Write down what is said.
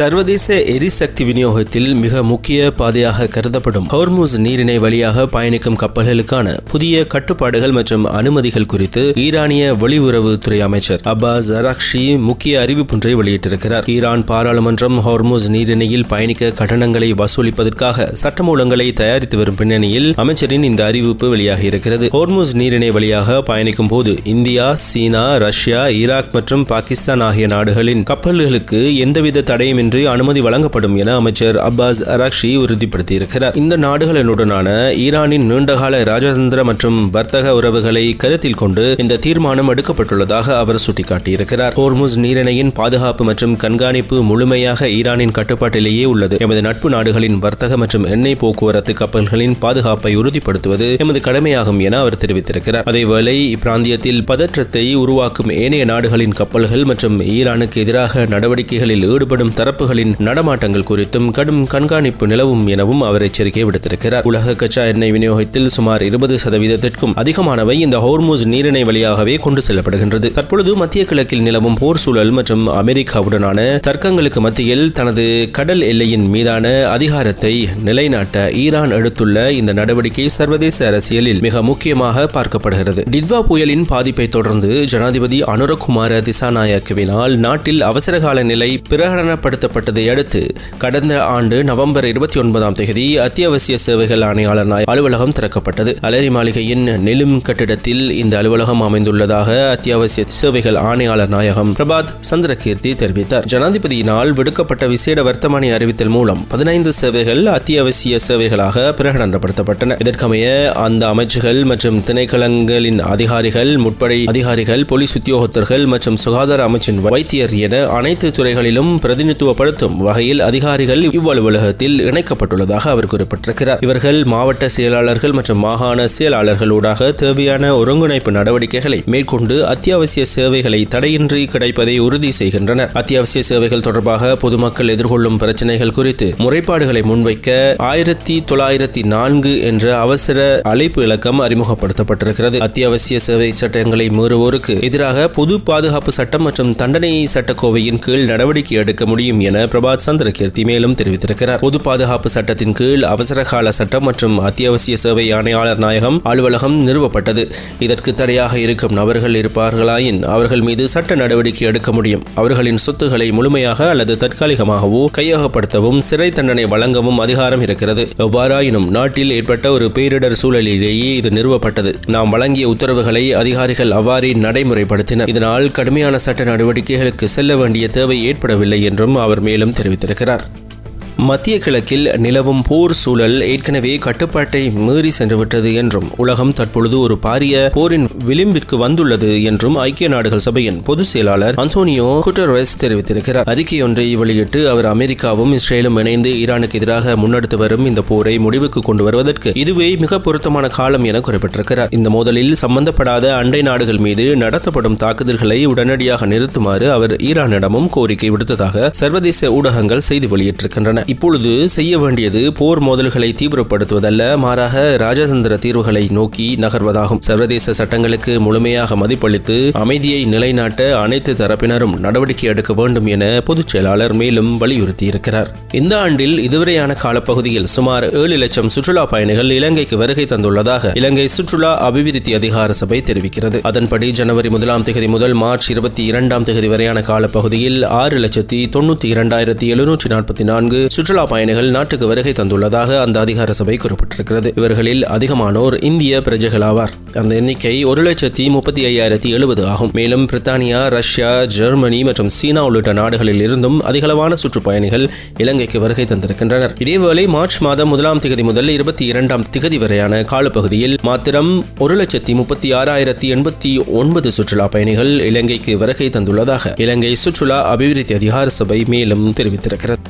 சர்வதேச எரிசக்தி விநியோகத்தில் மிக முக்கிய பாதையாக கருதப்படும் ஹோர்முஸ் நீரிணை வழியாக பயணிக்கும் கப்பல்களுக்கான புதிய கட்டுப்பாடுகள் மற்றும் அனுமதிகள் குறித்து ஈரானிய வெளியுறவுத்துறை அமைச்சர் அப்பாஸ் அரக்ஷி முக்கிய அறிவிப்பொன்றை வெளியிட்டிருக்கிறார். ஈரான் பாராளுமன்றம் ஹோர்முஸ் நீரிணையில் பயணிக்க கட்டணங்களை வசூலிப்பதற்காக சட்டமூலங்களை தயாரித்து வரும் பின்னணியில் அமைச்சரின் இந்த அறிவிப்பு வெளியாகியிருக்கிறது. ஹோர்முஸ் நீரிணை வழியாக பயணிக்கும் போது இந்தியா, சீனா, ரஷ்யா, ஈராக் மற்றும் பாகிஸ்தான் ஆகிய நாடுகளின் கப்பல்களுக்கு எந்தவித தடையும் அனுமதி வழங்கப்படும் என அமைச்சர் அப்பாஸ் அரக்ஷி உறுதிப்படுத்தியிருக்கிறார். இந்த நாடுகளுடனான ஈரானின் நீண்டகால ராஜதந்திர மற்றும் வர்த்தக உறவுகளை கருத்தில் கொண்டு இந்த தீர்மானம் எடுக்கப்பட்டுள்ளதாக அவர் சுட்டிக்காட்டியிருக்கிறார். ஹோர்முஸ் நீரிணையின் பாதுகாப்பு மற்றும் கண்காணிப்பு முழுமையாக ஈரானின் கட்டுப்பாட்டிலேயே உள்ளது. எமது நட்பு நாடுகளின் வர்த்தக மற்றும் எண்ணெய் போக்குவரத்து கப்பல்களின் பாதுகாப்பை உறுதிப்படுத்துவது எமது கடமையாகும் என அவர் தெரிவித்திருக்கிறார். அதேவேளை இப்பிராந்தியத்தில் பதற்றத்தை உருவாக்கும் ஏனைய நாடுகளின் கப்பல்கள் மற்றும் ஈரானுக்கு எதிராக நடவடிக்கைகளில் ஈடுபடும் தரப்புகளின் நடமாட்டங்கள் குறித்தும் கடும் கண்காணிப்பு நிலவும் எனவும் அவர் எச்சரிக்கை விடுத்திருக்கிறார். உலக கச்சா எண்ணெய் விநியோகத்தில் சுமார் 20% அதிகமானவை இந்த ஹோர்முஸ் நீரிணை வழியாகவே கொண்டு செல்லப்படுகின்றது. தற்பொழுது மத்திய கிழக்கில் நிலவும் போர் சூழல் மற்றும் அமெரிக்காவுடனான தர்க்கங்களுக்கு மத்தியில் தனது கடல் எல்லையின் மீதான அதிகாரத்தை நிலைநாட்ட ஈரான் எடுத்துள்ள இந்த நடவடிக்கை சர்வதேச அரசியலில் மிக முக்கியமாக பார்க்கப்படுகிறது. டிட்வா புயலின் பாதிப்பை தொடர்ந்து ஜனாதிபதி அனுரகுமார திசாநாயக்கவினால் நாட்டில் அவசரகால நிலை பிரகடனப்படுத்தப்பட்டதை அடுத்து கடந்த ஆண்டு நவம்பர் 29 அத்தியாவசிய சேவைகள் ஆணையாளர் அலுவலகம் திறக்கப்பட்டது. அலரி மாளிகையின் நெலும் கட்டிடத்தில் இந்த அலுவலகம் அமைந்துள்ளதாக அத்தியாவசிய சேவைகள் ஆணையாளர் நாயகம் பிரபாத் சந்திரகீர்த்தி தெரிவித்தார். ஜனாதிபதியினால் விடுக்கப்பட்ட விசேட வர்த்தமானி அறிவித்தல் மூலம் 15 சேவைகள் அத்தியாவசிய சேவைகளாக பிரகடனப்படுத்தப்பட்டன. இதற்கமைய அந்த அமைச்சுகள் மற்றும் திணைக்களங்களின் அதிகாரிகள், முற்படை அதிகாரிகள், போலீஸ் உத்தியோகத்தர்கள் மற்றும் சுகாதார அமைச்சின் வைத்தியர் என அனைத்து துறைகளிலும் பிரதிநிதித்துவப்படுத்தும் வகையில் அதிகாரிகள் இவ்வலுவலகத்தில் இணைக்கப்பட்டுள்ளதாக அவர் குறிப்பிட்டிருக்கிறார். இவர்கள் மாவட்ட செயலாளர்கள் மற்றும் மாகாண செயலாளர்களூடாக தேவையான ஒருங்கிணைப்பு நடவடிக்கைகளை மேற்கொண்டு அத்தியாவசிய சேவைகளை தடையின்றி கிடைப்பதை உறுதி செய்கின்றனர். அத்தியாவசிய சேவைகள் தொடர்பாக பொதுமக்கள் எதிர்கொள்ளும் பிரச்சினைகள் குறித்து முறைப்பாடுகளை முன்வைக்க 1904 என்ற அவசர அழைப்பு இலக்கம் அறிமுகப்படுத்தப்பட்டிருக்கிறது. அத்தியாவசிய சேவை சட்டங்களை மீறுவோருக்கு எதிராக பொது பாதுகாப்பு சட்டம் மற்றும் தண்டனை சட்டக்கோவையின் கீழ் நடவடிக்கை எடுக்க முடியும் என பிரபாத் சந்திரகீர்த்தி மேலும் தெரிவித்திருக்கிறார். பொது பாதுகாப்பு சட்டத்தின் கீழ் அவசரகால சட்டம் மற்றும் அத்தியாவசிய சேவை ஆணையாளர் நாயகம் அலுவலகம் நிறுவப்பட்டது. இதற்கு தடையாக இருக்கும் நபர்கள் இருப்பார்களாயின் அவர்கள் மீது சட்ட நடவடிக்கை எடுக்க முடியும். அவர்களின் சொத்துக்களை முழுமையாக அல்லது தற்காலிகமாகவோ கையகப்படுத்தவும் சிறை தண்டனை வழங்கவும் அதிகாரம் இருக்கிறது. எவ்வாறாயினும் நாட்டில் ஏற்பட்ட ஒரு பேரிடர் சூழலிலேயே இது நிறுவப்பட்டது. நாம் வழங்கிய உத்தரவுகளை அதிகாரிகள் அவ்வாறே நடைமுறைப்படுத்தினர். இதனால் கடுமையான சட்ட நடவடிக்கைகளுக்கு செல்ல வேண்டிய தேவை ஏற்படவில்லை என்றும் அவர் மேலும் தெரிவித்திருக்கிறார். மத்திய கிழக்கில் நிலவும் போர் சூழல் ஏற்கனவே கட்டுப்பாட்டை மீறி சென்றுவிட்டது என்றும் உலகம் தற்பொழுது ஒரு பாரிய போரின் விளிம்பிற்கு வந்துள்ளது என்றும் ஐக்கிய நாடுகள் சபையின் பொதுச் செயலாளர் அந்தோனியோ குட்டரெஸ் தெரிவித்திருக்கிறார். அறிக்கையொன்றை வெளியிட்டு அவர் அமெரிக்காவும் இஸ்ரேலும் இணைந்து ஈரானுக்கு எதிராக முன்னெடுத்து வரும் இந்த போரை முடிவுக்கு கொண்டு வருவதற்கு இதுவே மிக பொருத்தமான காலம் என குறிப்பிட்டிருக்கிறார். இந்த மோதலில் சம்பந்தப்படாத அண்டை நாடுகள் மீது நடத்தப்படும் தாக்குதல்களை உடனடியாக நிறுத்துமாறு அவர் ஈரானிடமும் கோரிக்கை விடுத்ததாக சர்வதேச ஊடகங்கள் செய்தி வெளியிட்டிருக்கின்றன. இப்பொழுது செய்ய வேண்டியது போர் மோதல்களை தீவிரப்படுத்துவதல்ல, மாறாக ராஜதந்திர தீர்வுகளை நோக்கி நகர்வதாகும். சர்வதேச சட்டங்களுக்கு முழுமையாக மதிப்பளித்து அமைதியை நிலைநாட்ட அனைத்து தரப்பினரும் நடவடிக்கை எடுக்க வேண்டும் என பொதுச் செயலாளர் மேலும் வலியுறுத்தியிருக்கிறார். இந்த ஆண்டில் இதுவரையான காலப்பகுதியில் சுமார் 7 லட்சம் சுற்றுலா பயணிகள் இலங்கைக்கு வருகை தந்துள்ளதாக இலங்கை சுற்றுலா அபிவிருத்தி அதிகார சபை தெரிவிக்கிறது. அதன்படி ஜனவரி 1 முதல் மார்ச் 22 வரையான காலப்பகுதியில் 6,92,744 சுற்றுலா பயணிகள் நாட்டுக்கு வருகை தந்துள்ளதாக அந்த அதிகார சபை குறிப்பிட்டிருக்கிறது. இவர்களில் அதிகமானோர் இந்திய பிரஜைகள் ஆவார். அந்த எண்ணிக்கை 1,35,070 ஆகும். மேலும் பிரித்தானியா, ரஷ்யா, ஜெர்மனி மற்றும் சீனா உள்ளிட்ட நாடுகளில் இருந்தும் அதிகளவான சுற்றுப்பயணிகள் இலங்கைக்கு வருகை தந்திருக்கின்றனர். இதேவேளை மார்ச் மாதம் 1 முதல் 22 வரையான காலப்பகுதியில் மாத்திரம் 1,36,089 சுற்றுலா பயணிகள் இலங்கைக்கு வருகை தந்துள்ளதாக இலங்கை சுற்றுலா அபிவிருத்தி அதிகார சபை மேலும் தெரிவித்திருக்கிறது.